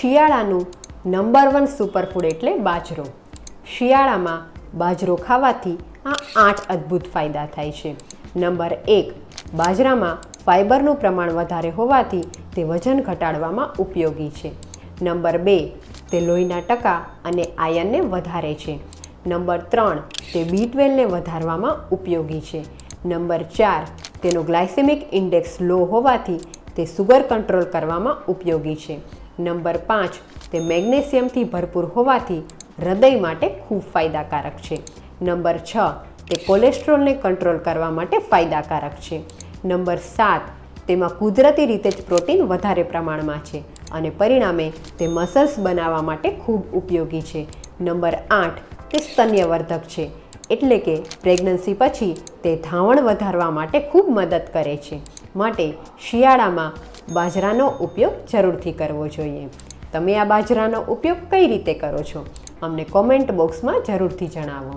શિયાળાનું number 1 superfood એટલે બાજરો. શિયાળામાં બાજરો ખાવાથી આ 8 અદ્ભુત ફાયદા થાય છે. નંબર 1, બાજરામાં ફાઇબરનું પ્રમાણ વધારે હોવાથી તે વજન ઘટાડવામાં ઉપયોગી છે. નંબર 2, તે લોહીના ટકા અને આયનને વધારે છે. નંબર 3, તે B12ને વધારવામાં ઉપયોગી છે. નંબર 4, તેનો ગ્લાયસેમિક ઇન્ડેક્સ લો હોવાથી તે સુગર કંટ્રોલ કરવામાં ઉપયોગી છે. નંબર 5, તે મેગ્નેશિયમથી ભરપૂર હોવાથી હૃદય માટે ખૂબ ફાયદાકારક છે. નંબર 6, તે કોલેસ્ટ્રોલને કંટ્રોલ કરવા માટે ફાયદાકારક છે. નંબર 7, તેમાં કુદરતી રીતે જ પ્રોટીન વધારે પ્રમાણમાં છે અને પરિણામે તે મસલ્સ બનાવવા માટે ખૂબ ઉપયોગી છે. નંબર 8, તે સ્તન્યવર્ધક છે, એટલે કે પ્રેગ્નન્સી પછી તે ધાવણ વધારવા માટે ખૂબ મદદ કરે છે. માટે શિયાળામાં બાજરાનો ઉપયોગ જરૂરથી કરવો જોઈએ. તમે આ બાજરાનો ઉપયોગ કઈ રીતે કરો છો? અમને કોમેન્ટ બોક્સમાં જરૂરથી જણાવો.